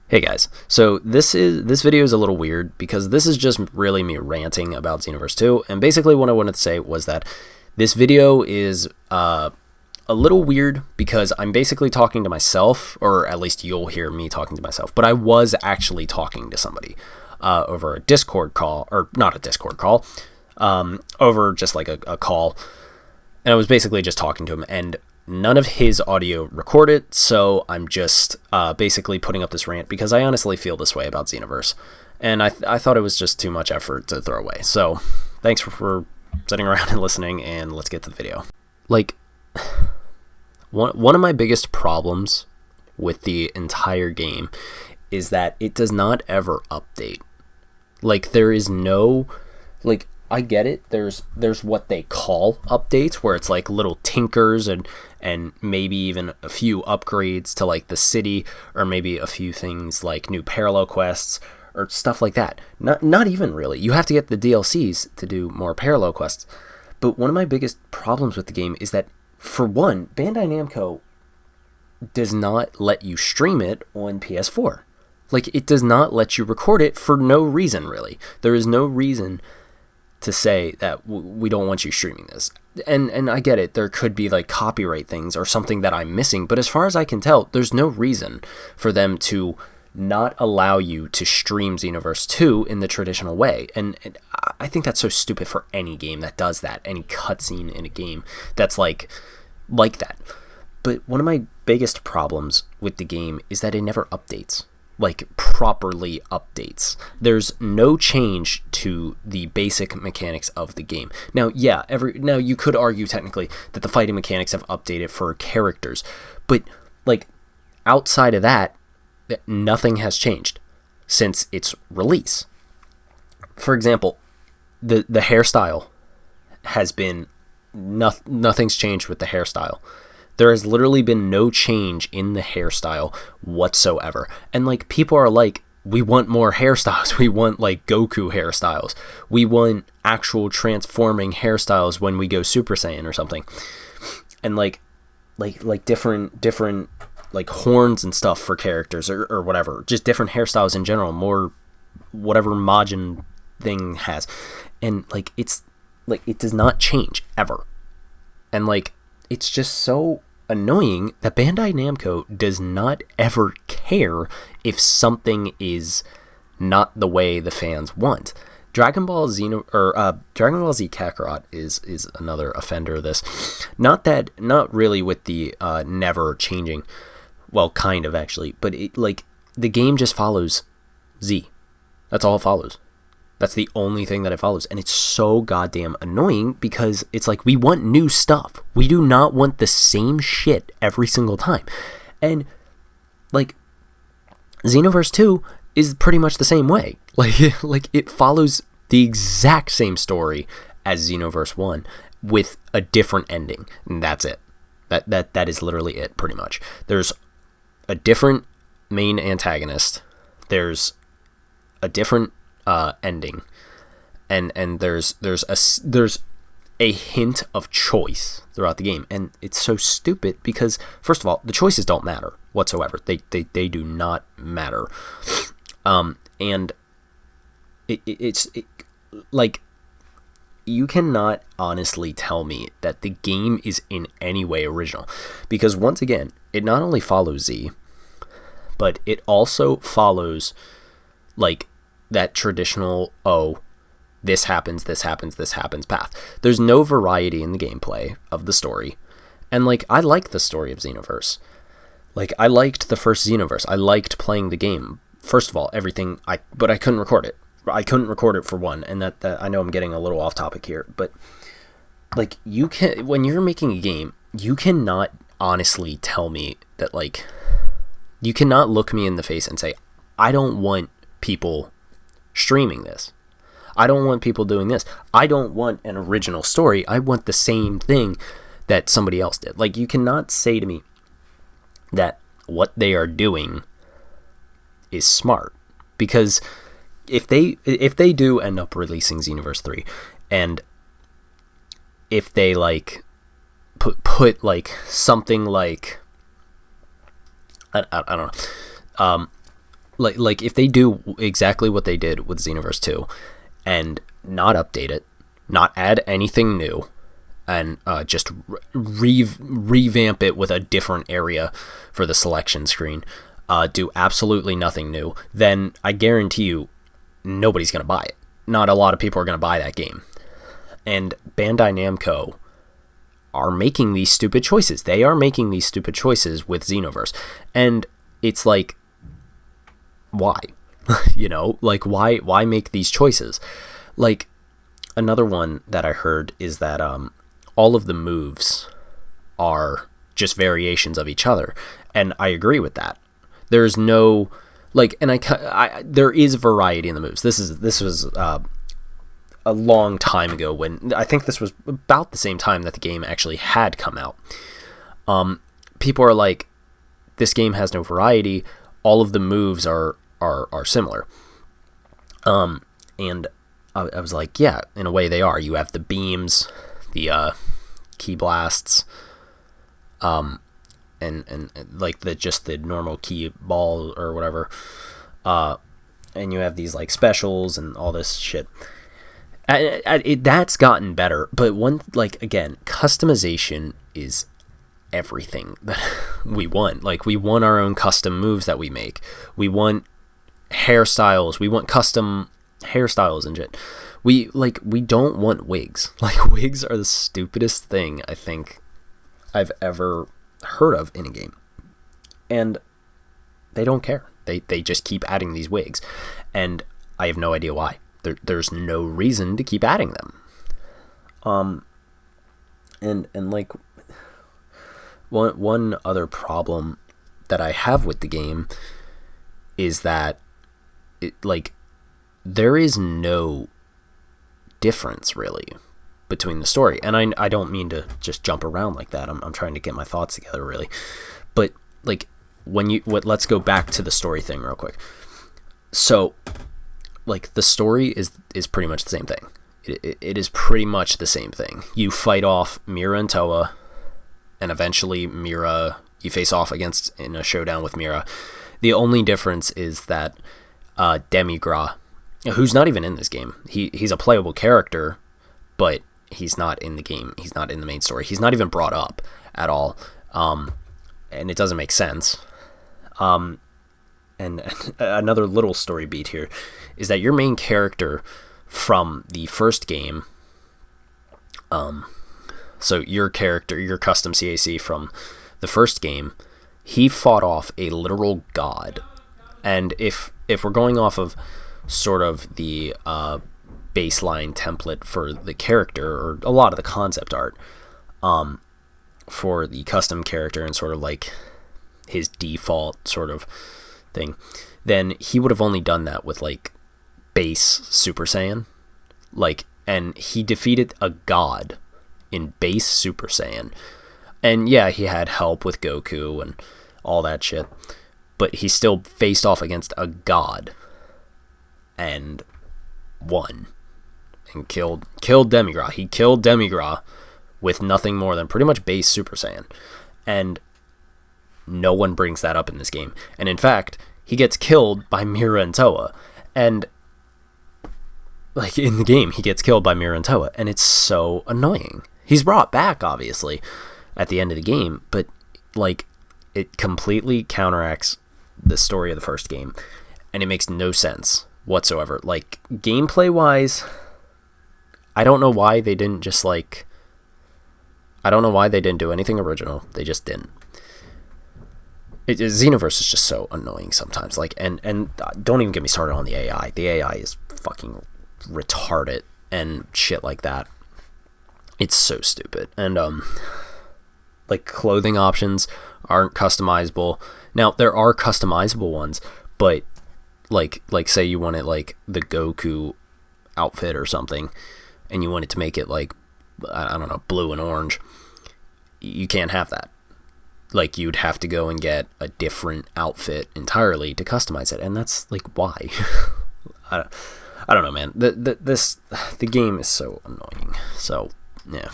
Hey guys, so this video is a little weird because this is just really me ranting about Xenoverse 2, and basically what I wanted to say was that this video is a little weird because I'm basically talking to myself, or at least you'll hear me talking to myself, but I was actually talking to somebody over a Discord call, or not a Discord call, over just like a call, and I was basically just talking to him, and none of his audio recorded, so I'm just basically putting up this rant because I honestly feel this way about Xenoverse, and I thought it was just too much effort to throw away. So thanks for sitting around and listening, and let's get to the video. Like, one of my biggest problems with the entire game is that it does not ever update. Like, there is no, like, I get it. There's what they call updates, where it's like little tinkers and maybe even a few upgrades to like the city, or maybe a few things like new parallel quests or stuff like that. Not even really. You have to get the DLCs to do more parallel quests. But one of my biggest problems with the game is that, for one, Bandai Namco does not let you stream it on PS4. Like, it does not let you record it for no reason, really. There is no reason to say that we don't want you streaming this. And I get it, there could be like copyright things or something that I'm missing, but as far as I can tell, there's no reason for them to not allow you to stream Xenoverse 2 in the traditional way. And I think that's so stupid for any game that does that, any cutscene in a game that's like that. But one of my biggest problems with the game is that it never updates. Like, properly updates. There's no change to the basic mechanics of the game. Now, yeah, now you could argue technically that the fighting mechanics have updated for characters, but like, outside of that, nothing has changed since its release. For example, the hairstyle has been nothing's changed with the hairstyle. There has literally been no change in the hairstyle whatsoever. And like, people are like, we want more hairstyles. We want like Goku hairstyles. We want actual transforming hairstyles when we go Super Saiyan or something. And like different like horns and stuff for characters, or whatever. Just different hairstyles in general, more whatever Majin thing has. And like, it's like, it does not change ever. And like, it's just so annoying that Bandai Namco does not ever care if something is not the way the fans want. Dragon Ball Z Kakarot is another offender of this. Not really with the never changing. Well, kind of actually, but like, the game just follows Z. That's all it follows. That's the only thing that it follows. And it's so goddamn annoying because it's like, we want new stuff. We do not want the same shit every single time. And like, Xenoverse 2 is pretty much the same way. Like it follows the exact same story as Xenoverse 1 with a different ending. And that's it. That is literally it, pretty much. There's a different main antagonist. There's a different ending, and there's a hint of choice throughout the game, and it's so stupid because, first of all, the choices don't matter whatsoever. They do not matter. And it's like, you cannot honestly tell me that the game is in any way original, because once again, it not only follows Z, but it also follows like that traditional, oh, this happens path. There's no variety in the gameplay of the story. And like, I like the story of Xenoverse. Like, I liked the first Xenoverse. I liked playing the game. First of all, but I couldn't record it. I couldn't record it, for one, and that I know I'm getting a little off topic here, but like, when you're making a game, you cannot honestly tell me that, like, you cannot look me in the face and say, I don't want people streaming this. I don't want people doing this. I don't want an original story. I want the same thing that somebody else did. Like, you cannot say to me that what they are doing is smart, because if they do end up releasing Xenoverse 3, and if they like put like something like, I don't know, like if they do exactly what they did with Xenoverse 2 and not update it, not add anything new, and just revamp it with a different area for the selection screen, do absolutely nothing new, then I guarantee you nobody's going to buy it. Not a lot of people are going to buy that game. And Bandai Namco are making these stupid choices. They are making these stupid choices with Xenoverse. And it's like, why? You know, like, why make these choices? Like, another one that I heard is that all of the moves are just variations of each other. And I agree with that. There's no, like, and there is variety in the moves. This was a long time ago, when I think this was about the same time that the game actually had come out. People are like, this game has no variety. All of the moves are similar. And I was like, yeah, in a way they are. You have the beams, the key blasts, and like the normal key ball or whatever. And you have these like specials and all this shit. That's gotten better, but again, customization is everything that we want. Like, we want our own custom moves that we make. We want hairstyles. We want custom hairstyles and shit. We don't want wigs. Like, wigs are the stupidest thing I think I've ever heard of in a game. And they don't care. They just keep adding these wigs. And I have no idea why. There's no reason to keep adding them. And like, one other problem that I have with the game is that there is no difference really between the story. And I don't mean to just jump around like that. I'm trying to get my thoughts together really. But like, let's go back to the story thing real quick. So, like, the story is pretty much the same thing. It is pretty much the same thing. You fight off Mira and Toa, and eventually Mira, you face off against in a showdown with Mira. The only difference is that Demigra, who's not even in this game, he's a playable character, but he's not in the game. He's not in the main story. He's not even brought up at all, and it doesn't make sense. And another little story beat here is that your main character from the first game, so your character, your custom CAC from the first game, he fought off a literal god. And if we're going off of sort of the baseline template for the character, or a lot of the concept art for the custom character and sort of like his default sort of thing, then he would have only done that with like base Super Saiyan, like, and he defeated a god in base Super Saiyan. And yeah, he had help with Goku and all that shit, but he still faced off against a god and won and killed Demigra. He killed Demigra with nothing more than pretty much base Super Saiyan. And no one brings that up in this game. And in fact, he gets killed by Mira and Toa. And like, in the game, he gets killed by Mira and Toa, and it's so annoying. He's brought back, obviously, at the end of the game, but like, it completely counteracts the story of the first game, and it makes no sense whatsoever. Like, gameplay wise, I don't know why they didn't just like, I don't know why they didn't do anything original. They just didn't. Xenoverse is just so annoying sometimes. Like, and don't even get me started on the AI. The AI is fucking retarded and shit like that. It's so stupid. And like, clothing options aren't customizable. Now, there are customizable ones, but like say you wanted like the Goku outfit or something, and you wanted to make it like, I don't know, blue and orange, you can't have that. Like, you'd have to go and get a different outfit entirely to customize it, and that's like, why? I don't know, man. The game is so annoying. So yeah.